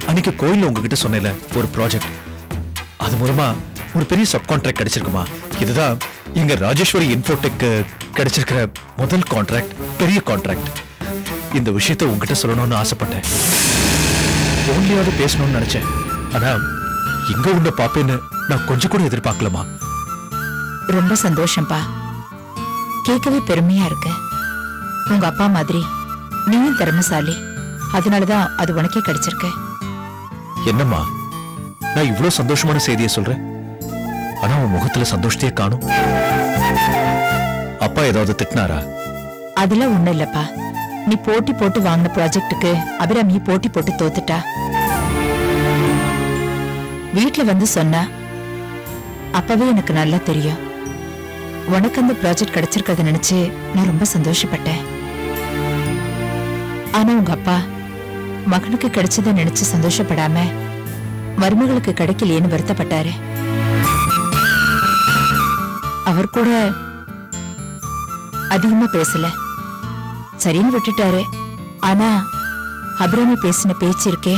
அன்னைக்கு கோயில்ல உங்ககிட்ட சொன்னேல ஒரு ப்ராஜெக்ட், அது மூலமா ஒரு பெரிய சப் கான்ட்ராக்ட் கிடைச்சிருக்குமா. இதுதான் எங்க ராஜேஸ்வரி இன்ஃபோடெக் கிடைச்சிருக்கிற முதல் கான்ட்ராக்ட், பெரிய கான்ட்ராக்ட். இந்த விஷயத்தை உங்ககிட்ட சொல்லணும்னு ஆசைப்பட்டேன். போன்லயாவது பேசணும்னு நினைச்சேன். ஆனா இங்க உன்னை பாப்பேன்னு நான் கொஞ்சம் கூட எதிர்பார்க்கலமா. ரொம்ப சந்தோஷம்பா, கேட்கவே பெருமையா இருக்கு. உங்க அப்பா மாதிரி நீயும் திறமைசாலி, அதனாலதான் அது உனக்கே கிடைச்சிருக்கு. என்னம்மா நான் இவ்வளவு சந்தோஷமான செய்தியை சொல்றேன், ஆனா உன் முகத்துல சந்தோஷத்தையே காணும். அப்பா ஏதாவது திட்டினாரா? அதெல்லாம் ஒண்ணும் இல்லப்பா. நீ போட்டி போட்டு வாங்கின ப்ராஜெக்டுக்கு அபிராமி போட்டி போட்டு தோத்துட்டா. வீட்டுல வந்து சொன்னா. அப்பவே எனக்கு நல்லா தெரியும் உனக்கு அந்த ப்ராஜெக்ட் கிடைச்சிருக்கத நினைச்சு நான் ரொம்ப சந்தோஷப்பட்டேன். ஆனா உங்க அப்பா மகனுக்கு கிடைச்சத நினைச்சு சந்தோஷப்படாம மருமகளுக்கு கிடைக்கலையேன்னு வருத்தப்பட்டாரு. அவர் கூட அதிகமா பேசல, சரின்னு விட்டுட்டாரு. ஆனா அபிராமி பேசின பேச்சு இருக்கே,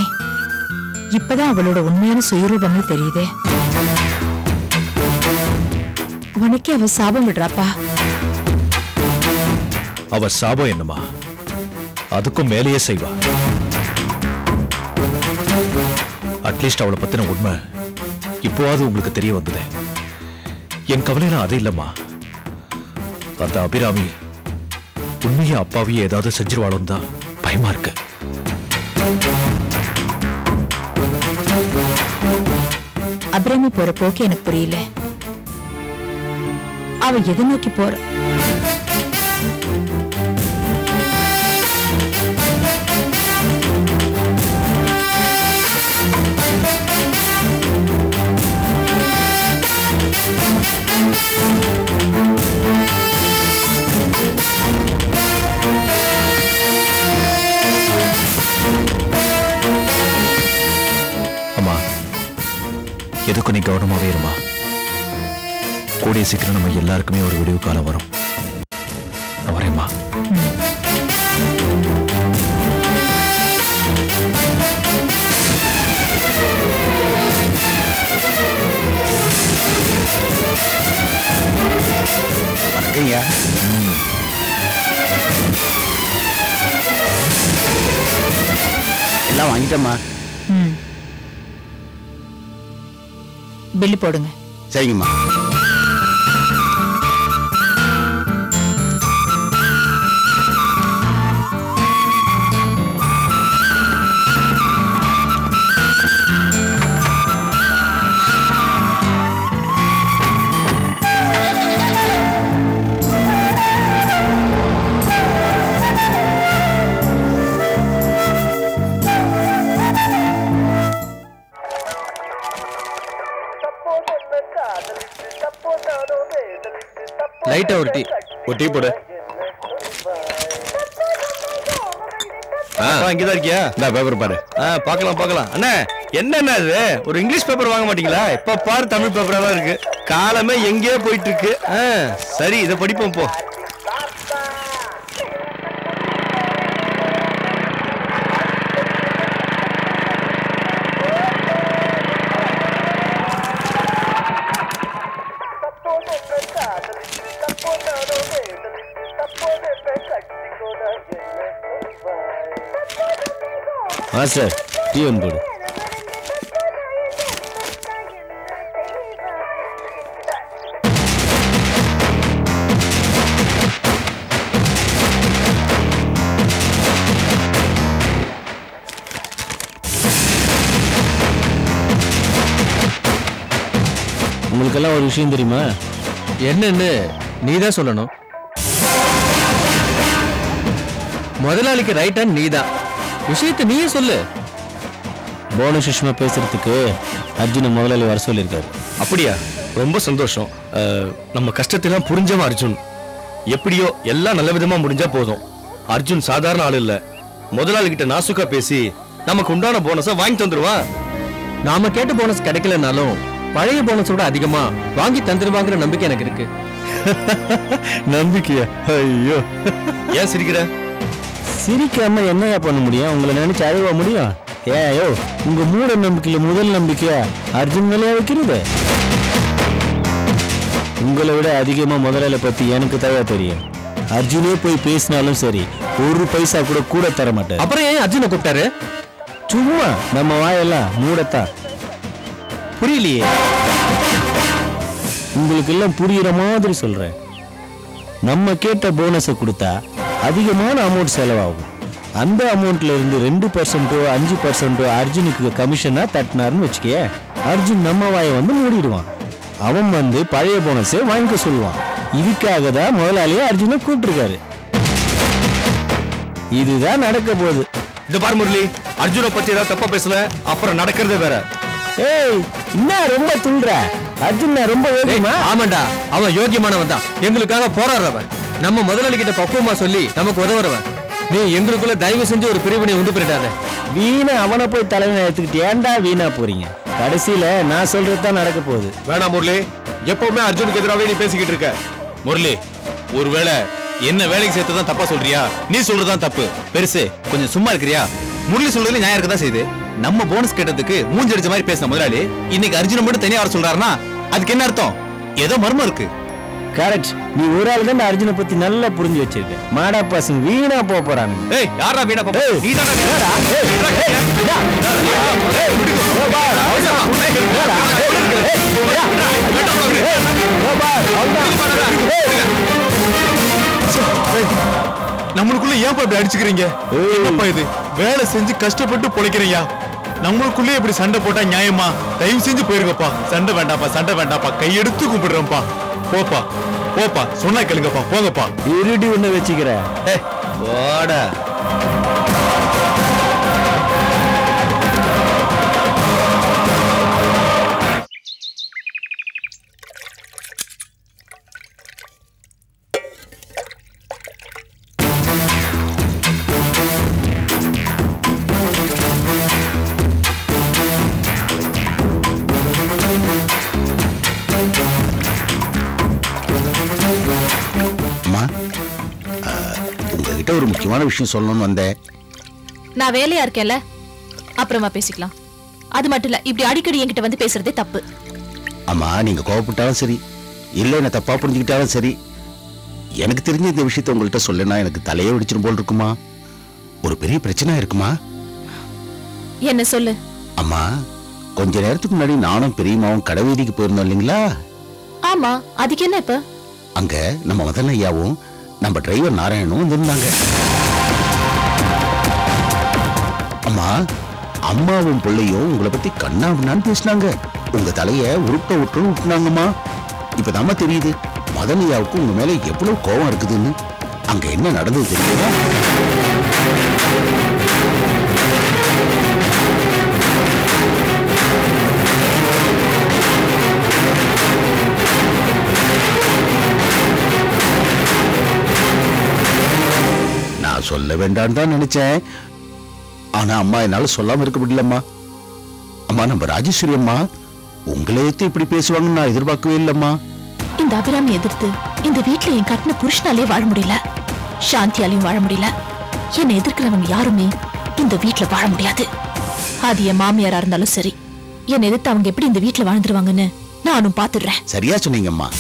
இப்பதான் அவளோட உண்மையான சுயரூபமே தெரியுது. உனக்கே அவ சாபம் விடுறாப்பா. அவ சாபம் என்னமா, அதுக்கும் மேலேயே செய்வா. அட்லீஸ்ட் அவளை பத்தின உண்மை இப்போவாது உங்களுக்கு தெரிய வந்தது. என் கவலையில அது இல்லம்மா, அந்த அபிராமி உண்மையா அப்பாவையே ஏதாவது செஞ்சிருவாளும் தான் பயமா இருக்கு. அபிராமி போற போக்கு எனக்கு புரியல. அவ எதை நோக்கி போற? அம்மா எதுக்கும் நீ கவனமாவே இருமா. கூடிய சீக்கிரம் நம்ம எல்லாருக்குமே ஒரு விடிவு காலம் வரும். நான் வரேம்மா. வணக்கங்க. எல்லாம் வாங்கிட்டேம்மா. பில்லு போடுங்க. சரிங்கம்மா. லைட்டா ஒரு டீ போடு. இங்கதான் இருக்கியா? நான் பேப்பர் பாரு. பார்க்கலாம். அண்ணா என்ன இது, ஒரு இங்கிலீஷ் பேப்பர் வாங்க மாட்டீங்களா? இப்ப பாரு தமிழ் பேப்பரா தான் இருக்கு. காலமே எங்கேயோ போயிட்டு இருக்கு. சரி இதை படிப்போம் போ. சார் டீ ஒன்று போடு. உங்களுக்கெல்லாம் ஒரு விஷயம் தெரியுமா? என்னன்னு நீதான் சொல்லணும். முதலாளிக்கு ரைட் ஹேண்ட் நீதான். விஷயத்தை நீயே சொல்லு. போனஸ் விஷயமா பேசுறதுக்கு அர்ஜுன முதலாளி வர சொல்லியிருக்காரு. அப்படியா? ரொம்ப சந்தோஷம். நம்ம கஷ்டத்தெல்லாம் புரிஞ்சவன் அர்ஜுன். எப்படியோ எல்லாம் நல்ல விதமா முடிஞ்சா போதும். அர்ஜுன் சாதாரண ஆள் இல்ல. முதலாளி கிட்ட நாசுக்கா பேசி நமக்கு உண்டான போனஸை வாங்கி தந்துருவான். நாம கேட்ட போனஸ் கிடைக்கலனாலும் பழைய போனஸோட அதிகமா வாங்கி தந்துருவாங்கிற நம்பிக்கை எனக்கு இருக்கு. நம்பிக்கையா? ஐயோ, ஏன் சிரிக்கிற? சிரிக்காம என்னையா பண்ண முடியும்? உங்களை நினைச்சு அழுவ முடியும்? ஏயோ உங்க மூட நம்பிக்கையில முதல் நம்பிக்கையா அர்ஜுன் மேலே வைக்கிறது? உங்களை விட அதிகமா முதலாளி பத்தி எனக்கு தயா தெரியும். அர்ஜுனே போய் பேசினாலும் சரி, ஒரு பைசா கூட கூட தர மாட்டேன். அப்புறம் ஏன் அர்ஜுனை கூப்பிட்டாரு? சும்மா நம்ம வாயெல்லாம் மூடத்தான். புரியலையே. உங்களுக்கு எல்லாம் புரியுற மாதிரி சொல்றேன். நம்ம கேட்ட போனஸை கொடுத்தா அதிகமான அமௌண்ட் செலவாகும். அந்த அமௌண்ட்ல இருந்து 2% 5% அர்ஜுனுக்கு கமிஷனா தட்டினாருன்னு வச்சுக்கே, அர்ஜுன் நம்ம வாயை வந்து மூடிடுவான். அவன் வந்து பழைய போனஸை வாங்கிக்க சொல்லுவான். இதுக்காக தான் முதலாளியே அர்ஜுனை கூப்பிட்டுருக்காரு. இதுதான் நடக்க போகுது. இந்த பார் முரளி, அர்ஜுனை பத்தி ஏதாவது தப்பா பேசல, அப்புறம் நடக்கிறதே வேற. ஏய், என்ன ரொம்ப துள்ற? அர்ஜுன் ரொம்ப யோகியமா? ஆமாண்டா, அவன் யோகியமானவன் தான். எங்களுக்காக போராடுறவன். நம்ம முதலாளி கிட்ட பக்குவமா சொல்லி நமக்கு உதவுறவன். நீ எங்களுக்குள்ள தயவு செஞ்சு ஒரு பிரிவினை உண்டு பண்ணிடாத. வீணா அவனை போய் தலைவனை எடுத்துக்கிட்டு ஏன்டா வீணா போறீங்க? கடைசியில நான் சொல்றதுதான் நடக்க போகுது. வேணாம் முரளி, எப்பவுமே அர்ஜுனுக்கு எதிராகவே நீ பேசிக்கிட்டு இருக்க. முரளி, ஒருவேளை என்ன வேலைக்கு சேர்த்துதான் தப்பா சொல்றியா? நீ சொல்றதுதான் தப்பு. பெருசு, கொஞ்சம் சும்மா இருக்கிறியா? முரளி சொல்றதுல நியாயம் இருக்கதான் செய்யுது. நம்ம போனஸ் கேட்டதுக்கு மூஞ்சி அடிச்ச மாதிரி பேசின முதலாளி இன்னைக்கு அர்ஜுனை மட்டும் தனியா வர சொல்றாருன்னா அதுக்கு என்ன அர்த்தம்? ஏதோ மர்மம் இருக்கு. கரெக்ட். நீ ஒரு ஆள் தான் அர்ஜுனை பத்தி நல்லா புரிஞ்சு வச்சிருக்க. மாடா பசங்க வீணா போறாங்க. ஏய், யாரா வீணா போற? நீதானே வீணா? நம்மளுக்குள்ள ஏன் இப்படி அடிச்சுக்கிறீங்க? என்னப்பா இது? வேலை செஞ்சு கஷ்டப்பட்டு பொழைக்கிறீங்க. நம்மளுக்குள்ளே இப்படி சண்டை போட்டா நியாயமா? தயவு செஞ்சு போயிருங்கப்பா. சண்டை வேண்டாப்பா, சண்டை வேண்டாப்பா. கையெடுத்து கும்பிடுறேன்ப்பா. போப்பா போப்பா, சொன்னா கேளுங்கப்பா. போங்கப்பா. இருடி ஒண்ணு வச்சுக்கிற. போடா. உங்ககிட்ட ஒரு முக்கியமான விஷயம் சொல்லணும்னு வந்தேன். நான் வேலையா இருக்கேன்ல, அப்புறமா பேசிக்கலாம். அது மட்டும் இல்ல, இப்படி அடிக்கடி என்கிட்ட வந்து பேசுறதே தப்பு. அம்மா, நீங்க கோவப்பட்டாலும் சரி, இல்ல என்ன தப்பா புரிஞ்சுக்கிட்டாலும் சரி, எனக்கு தெரிஞ்ச இந்த விஷயத்தை உங்கள்கிட்ட சொல்லனா எனக்கு தலையே வெடிச்சிடும் போல் இருக்குமா? ஒரு பெரிய பிரச்சனை இருக்குமா? என்ன சொல்லு. அம்மா, கொஞ்ச நேரத்துக்கு முன்னாடி நானும் பெரியம்மாவும் கடை வீதிக்கு போயிருந்தோம் இல்லைங்களா? ஆமா, அதுக்கு என்ன இப்ப? அங்க நம்ம முதல்ல ஐயாவும் நம்ம டிரைவர் நாராயணனும் வந்திருந்தாங்க. அம்மா, அம்மாவும் பிள்ளையும் உங்களை பத்தி கண்ணான்னு பேசினாங்க. உங்க தலைய உருட்ட விட்டுனாங்கம்மா. இப்பதாம்மா தெரியுது மதன் ஐயாவுக்கு உங்க மேல எவ்வளவு கோபம் இருக்குதுன்னு. அங்க என்ன நடந்தது தெரியுமா? நான் சொல்ல வேண்டான்னு தான் நினைச்சேன். ஆனா அம்மா என்னால சொல்லாம இருக்க முடியலம்மா. அம்மா, நம்ம ராஜேஸ்வரி அம்மா உங்களை எடுத்து இப்படி பேசுவாங்கன்னு நான் எதிர்பார்க்கவே இல்லம்மா. இந்த அபிராமி எதிர்த்து இந்த வீட்டுல என் கட்டின புருஷனாலே வாழ முடியல, சாந்தியாலையும் வாழ முடியல. என்னை எதிர்க்கிறவங்க யாருமே இந்த வீட்டுல வாழ முடியாது. அது என் மாமியாரா இருந்தாலும் சரி. என்னை எதிர்த்து அவங்க எப்படி இந்த வீட்டுல வாழ்ந்துருவாங்கன்னு நானும் பாத்துடுறேன். சரியா சொன்னீங்கம்மா.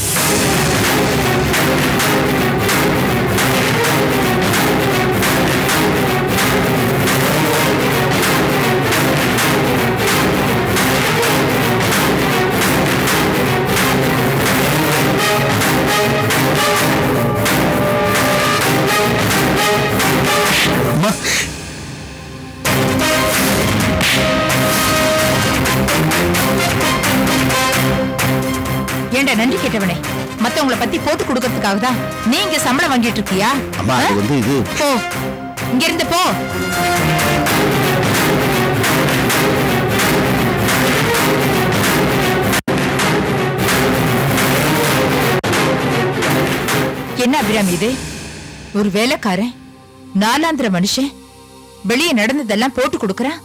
ஏண்டா நன்றி கேட்டவனே, மத்தவங்கள பத்தி போட்டு கொடுக்கறதுக்காக தான் நீங்க சம்பளம் வாங்கிட்டு இருக்கியா? அம்மா, அது வந்து இது. போ, இங்க இருந்து போ. என்ன அபிராமி இது? ஒரு வேலைக்காரன், நாலாந்திர மனுஷன் வெளியே நடந்ததெல்லாம் போட்டு கொடுக்கறான்.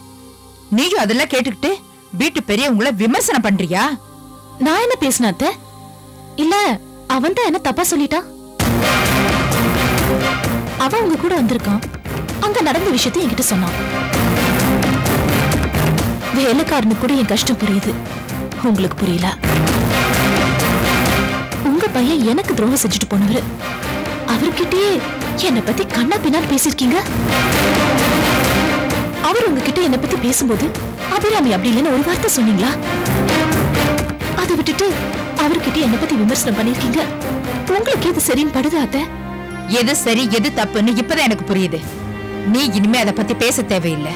நீயும் அதெல்லாம் கேட்டுக்கிட்டு வீட்டு பெரியவங்கள விமர்சனம் பண்றியா? நான் என்ன பேசினாத்த? இல்ல, அவன் தான் என்ன தப்பா சொல்லிட்டான். அவன் உங்க கூட வந்திருக்கான், அங்க நடந்த விஷயத்தை என்கிட்ட சொன்னான். வேலைக்காரனுக்கு கூட என் கஷ்டம் புரியுது, உங்களுக்கு புரியல. உங்க பையன் எனக்கு துரோகம் செஞ்சுட்டு போனவரு. அவர்கிட்டயே என்னை பத்தி கண்ணா பின்னால் பேசிருக்கீங்க. அவர் உங்ககிட்ட என்னை பத்தி பேசும்போது அபிராமி அப்படி இல்லைன்னு ஒரு வார்த்தை சொன்னீங்களா? அதை விட்டுட்டு அவர்கிட்ட என்னை பத்தி விமர்சனம் பண்ணிருக்கீங்க. உங்களுக்கு எது சரின்னு படுது அத்தை? எது சரி எது தப்புன்னு இப்பதான் எனக்கு புரியுது. நீ இனிமே அதை பத்தி பேச தேவையில்லை.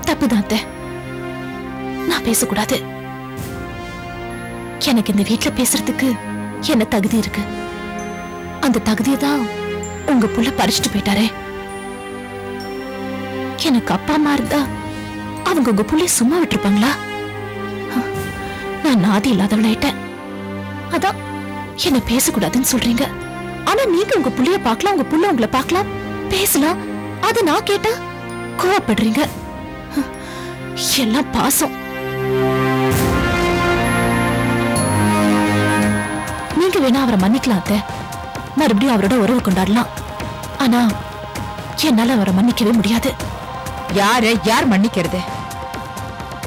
தப்புதான் அத்தை, நான் பேசக்கூடாது. எனக்கு இந்த வீட்டுல பேசுறதுக்கு என்ன தகுதி இருக்கு? அந்த தகுதியை தான் உங்க புள்ள பறிச்சுட்டு போயிட்டாரே. எனக்கு அப்பா அம்மா இருந்தா அவங்க உங்க புள்ளைய சும்மா விட்டுருப்பாங்களா? நான் நாதி இல்லாதவளாயிட்டேன். அதான் என்ன பேசக்கூடாதுன்னு சொல்றீங்க. ஆனா நீங்க உங்க புள்ளைய பார்க்கலாம், உங்க புள்ள உங்களை பார்க்கலாம், பேசலாம். அத நான் கேட்டா கோவப்படுறீங்க. எல்லாம் பாசம். நீங்க வேணா அவரை மன்னிக்கலாம் அத்தை, மறுபடியும் அவரோட உறவு கொண்டாடலாம். ஆனா என்னால அவரை மன்னிக்கவே முடியாது. யார் மன்னிக்கிறது?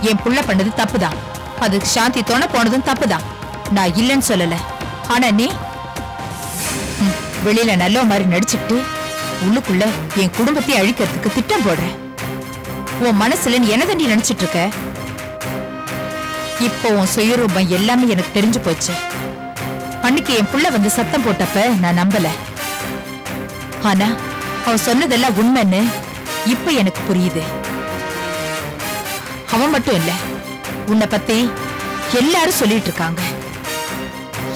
என் புள்ள பண்ணது தப்புதான். அதுக்கு சாந்தி தோண போனதும் தப்புதான். நான் இல்லைன்னு சொல்லல. ஆனா நீ வெளியில நல்ல மாதிரி நடிச்சுக்கிட்டு உள்ளுக்குள்ள என் குடும்பத்தை அழிக்கிறதுக்கு திட்டம் போடுற. உன் மனசுல நீ என்ன தண்டி நினைச்சிட்டு இருக்க? இப்போ உன் சுயரூபம் எல்லாமே எனக்கு தெரிஞ்சு போச்சு. அன்னைக்கு என் புள்ள வந்து சத்தம் போட்டப்ப நான் நம்பல. ஆனா அவன் சொன்னதெல்லாம் உண்மைன்னு இப்ப எனக்கு புரியுது. அவன் மட்டும் இல்ல, உன்னை பத்தி எல்லாரும் சொல்லிட்டு இருக்காங்க.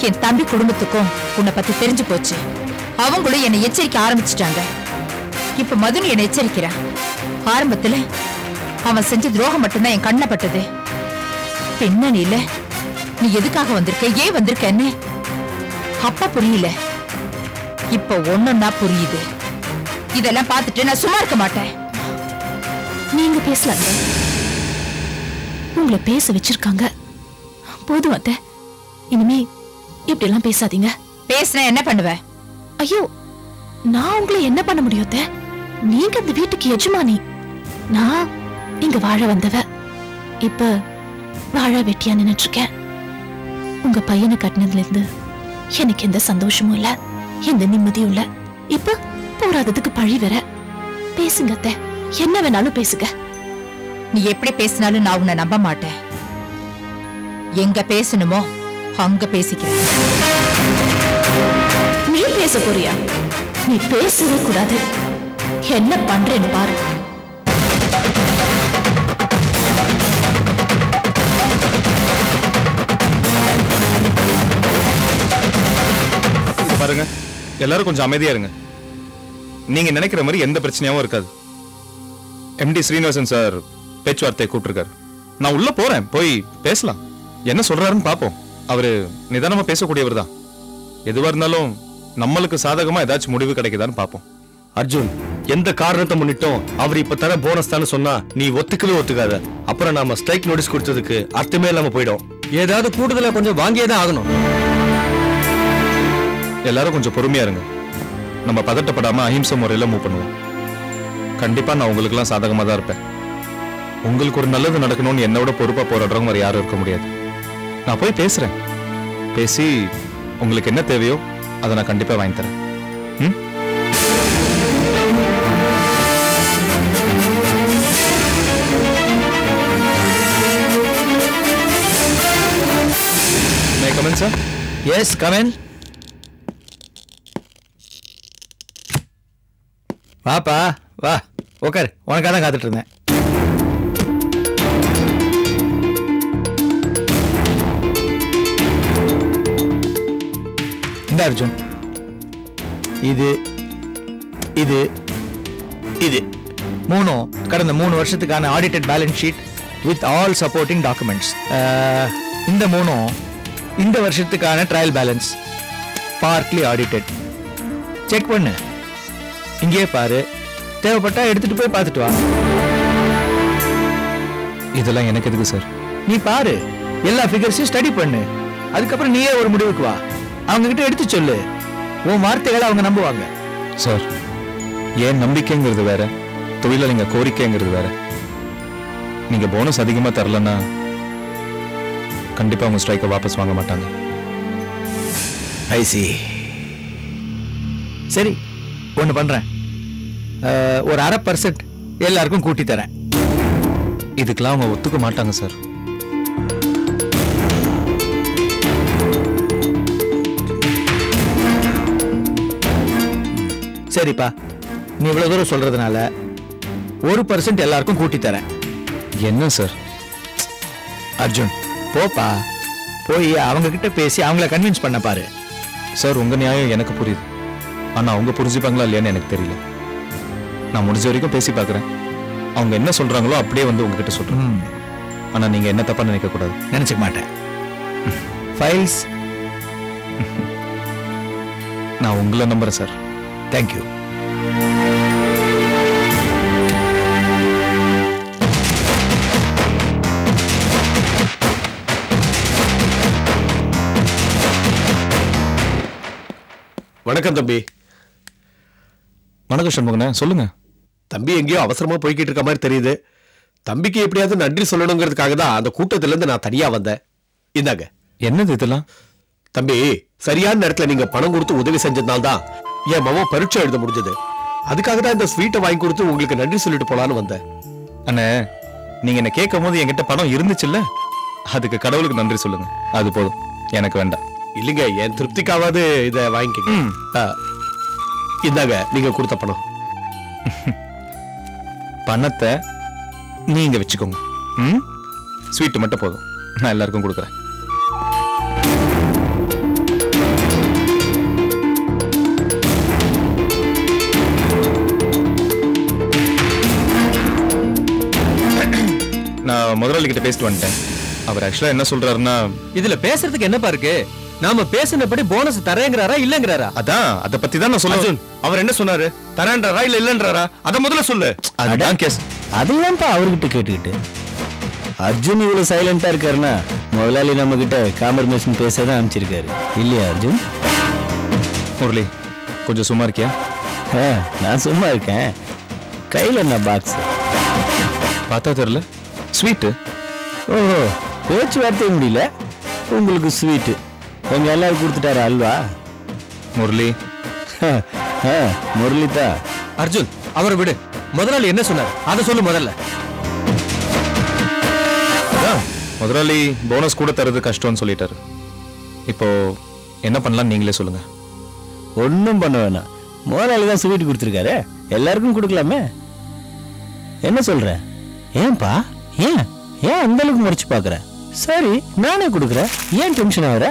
என் தம்பி குடும்பத்துக்கும் உன்னை பத்தி தெரிஞ்சு போச்சு. அவங்களும் என்னை எச்சரிக்க ஆரம்பிச்சுட்டாங்க. இப்ப மதுன்னு என்னை எச்சரிக்கிறான். ஆரம்பத்துல அவன் செஞ்ச துரோகம் மட்டும்தான் என் கண்ண பட்டது. பின்னணியில நீ எதுக்காக வந்திருக்க, ஏன் வந்திருக்கன்னு அப்பா புரியல. இப்ப ஒண்ணுன்னா புரியுது. இதெல்லாம் பார்த்துட்டு நான் சும்மா இருக்க மாட்டேன். நீங்க பேசலாங்க, உங்களை பேச வச்சிருக்காங்க. போதும் அத்தை, இனிமே இப்படி எல்லாம் பேசாதீங்க. பேசுன என்ன பண்ணுவ? ஐயோ, நான் உங்களை என்ன பண்ண முடியும் அத்தை? நீங்க இந்த வீட்டுக்கு எஜமானி, நான் இங்க வாழ வந்தவ. இப்ப வாழ வெட்டியா நின்னுட்டு இருக்கேன். உங்க பையனை கட்டினதுல இருந்து எனக்கு எந்த சந்தோஷமும் இல்ல, எந்த நிம்மதியும் இல்ல. இப்ப போராததுக்கு பழி வேற. பேசுங்க அத்தை, என்ன வேணாலும் பேசுங்க. நீ எப்படி பேசினாலும் நான் உன்னை நம்ப மாட்டேன். எங்க பேசணுமோ அங்க பேசிக்கிறேன். நீ பேச போறியா? நீ பேசவே கூடாது. என்ன பண்றேன்னு பாரு. பாருங்க, எல்லாரும் கொஞ்சம் அமைதியா இருங்க. நீங்க நினைக்கிற மாதிரி எந்த பிரச்சனையாவும் இருக்காது. எம்டி ஸ்ரீனிவாசன் சார் பேச்சுவார்த்தை கூப்பிட்டிருக்காரு. நான் உள்ள போறேன், போய் பேசலாம். என்ன சொல்றாருன்னு பாப்போம். அவரு நிதானமா பேசக்கூடியவர் தான். எதுவா இருந்தாலும் நம்மளுக்கு சாதகமா ஏதாச்சும் முடிவு கிடைக்குதான்னு பாப்போம். அர்ஜுன், எந்த காரணத்தை முன்னிட்டும் அவர் இப்ப தர போனஸ் தானே சொன்னா நீ ஒத்துக்கவே ஒத்துக்காத. அப்புறம் நாம ஸ்ட்ரைக் நோட்டீஸ் கொடுத்ததுக்கு அர்த்தமே இல்லாம போயிடும். ஏதாவது கூடுதலா கொஞ்சம் வாங்கியே தான் ஆகணும். எல்லாரும் கொஞ்சம் பொறுமையா இருங்க. நம்ம பதட்டப்படாம அஹிம்சை முறையில மூவ் பண்ணுவோம். கண்டிப்பா நான் உங்களுக்கு எல்லாம் சாதகமா தான் இருப்பேன். உங்களுக்கு ஒரு நல்லது நடக்கணும்னு என்னோட பொறுப்பா போராடுறவங்க வேற யாரும் இருக்க முடியாது. நான் போய் பேசுறேன். பேசி உங்களுக்கு என்ன தேவையோ அதை நான் கண்டிப்பா வாங்கி தரேன். May I come in, sir? Yes, come in. வாப்பா வா, உட்காரு. உனக்காக தான் காத்துட்டு இருந்தேன். இந்த அர்ஜுன், இது இது இது மூணும் கடந்த 3 வருஷத்துக்கான audited balance sheet with all supporting documents. இந்த மூணும் இந்த வருஷத்துக்கான trial balance, partly audited. Check பண்ணு, இங்கே பாரு. தேவைப்பட்டா எடுத்துட்டு போய் பார்த்துட்டு வா. இதெல்லாம் எனக்கு எதுக்கு சார்? நீ பாரு, எல்லா ஃபிகர்ஸையும் ஸ்டடி பண்ணு. அதுக்கப்புறம் நீயே ஒரு முடிவுக்கு வா. அவங்க கிட்ட எடுத்து சொல்லு. உன் வார்த்தைகளை அவங்க நம்புவாங்க. சார், ஏன் நம்பிக்கைங்கிறது வேற, தொழிலாளிங்க கோரிக்கைங்கிறது வேற. நீங்க போனஸ் அதிகமா தரலன்னா கண்டிப்பா உங்க ஸ்ட்ரைக்கை வாபஸ் வாங்க மாட்டாங்க. ஐசி. சரி, ஒண்ணு பண்றேன். ஒரு 1/2% எல்லாருக்கும் கூட்டி தரேன். இதுக்கெல்லாம் அவங்க ஒத்துக்க மாட்டாங்க சார். சரிப்பா, நீ இவ்வளவு தூரம் சொல்றதுனால 1% எல்லாருக்கும் கூட்டி தரேன். என்ன சார்? அர்ஜுன், போப்பா, போய் அவங்க கிட்ட பேசி அவங்கள கன்வின்ஸ் பண்ண பாரு. சார், உங்க நியாயம் எனக்கு புரியுது. ஆனா அவங்க புரிஞ்சுப்பாங்களா இல்லையான்னு எனக்கு தெரியல. நான் முடிஞ்ச வரைக்கும் பேசி பார்க்குறேன். அவங்க என்ன சொல்றாங்களோ அப்படியே வந்து உங்ககிட்ட சொல்றேன். ஆனா நீங்க என்ன தப்பா நினைக்க கூடாது. நினைச்சுக்க மாட்டேன். ஃபைல்ஸ் நான் உங்களை நம்புறேன் சார். தேங்க்யூ. வணக்கம் தம்பி. வணக்கம் சண்முகனே, சொல்லுங்க. தம்பி எங்கேயோ அவசரமா போய்கிட்டு இருக்க மாதிரி தெரியுது. தம்பிக்கு எப்படியாவது நன்றி சொல்லணுங்கிறதுக்காக தான் அந்த கூட்டத்துல இருந்து நான் தனியா வந்தேன். இந்தாங்க. என்னது இதெல்லாம்? தம்பி, சரியான நேரத்துல நீங்க பணம் கொடுத்து உதவி செஞ்சதுனால தான் என் மாமா பரீட்சை எழுத முடிஞ்சது. அதுக்காக தான் இந்த ஸ்வீட்டை வாங்கி கொடுத்து உங்களுக்கு நன்றி சொல்லிட்டு போலான்னு வந்தேன். அண்ணே, நீங்க என்ன கேட்கும் போது என்கிட்ட பணம் இருந்துச்சுல்ல, அதுக்கு கடவுளுக்கு நன்றி சொல்லுங்க. அது போதும், எனக்கு வேண்டாம். இல்லைங்க, என் திருப்திக்காவது இதை வாங்கிக்கங்க. இந்தாங்க நீங்க கொடுத்த பணம். பணத்தை நீங்க வச்சுக்கோங்க. ஸ்வீட் மட்டும் போதும், நான் எல்லாருக்கும் கொடுக்குறேன். நான் முதலாளி கிட்ட பேசிட்டு வந்துட்டேன். அவர் ஆக்சுவலா என்ன சொல்றாருன்னா, இதுல பேசுறதுக்கு என்னப்பா இருக்கு? நாம பேசினபடி போனஸ் தரேங்கிறாரா இல்லங்கிறாரா? அதான் அத பத்தி தான் நான் சொல்றேன். அவர் என்ன சொன்னாரு? தரேன்றாரா இல்ல இல்லன்றாரா? அத முதல்ல சொல்லு. அதுதான் கேஸ். அதெல்லாம்ப்பா அவர்கிட்ட கேட்டுக்கிட்டு. அர்ஜுன் இவ்வளவு சைலண்டா இருக்காருன்னா முதலாளி நம்ம கிட்ட காம்பர்மேஷன் பேசதான் அனுப்பிச்சிருக்காரு இல்லையா அர்ஜுன்? முரளி, கொஞ்சம் சும்மா இருக்கியா? நான் சும்மா இருக்கேன். கையில என்ன பாக்ஸ்? பார்த்தா தெரியல. ஸ்வீட்டு. ஓஹோ, பேச்சுவார்த்தை முடியல, உங்களுக்கு ஸ்வீட்டு. உங்க எல்லாரும் கொடுத்துட்டாரு அல்வா? முரளி, முரளிதா. அர்ஜுன், அவரை விடு. முதலாளி என்ன சொன்னார் அதை சொல்லு முதல்ல. முதலாளி போனஸ் கூட தரது கஷ்டம்னு சொல்லிட்டாரு. இப்போ என்ன பண்ணலாம் நீங்களே சொல்லுங்க. ஒன்னும் பண்ண வேணாம், முதலாளி தான் ஸ்வீட் கொடுத்துருக்காரு, எல்லாருக்கும் கொடுக்கலாமே. என்ன சொல்ற? ஏன்பா, ஏன் ஏன் அந்த அளவுக்கு முறைச்சு பாக்குற? சரி, நானே கொடுக்குறேன், ஏன் டென்ஷன் ஆகுற?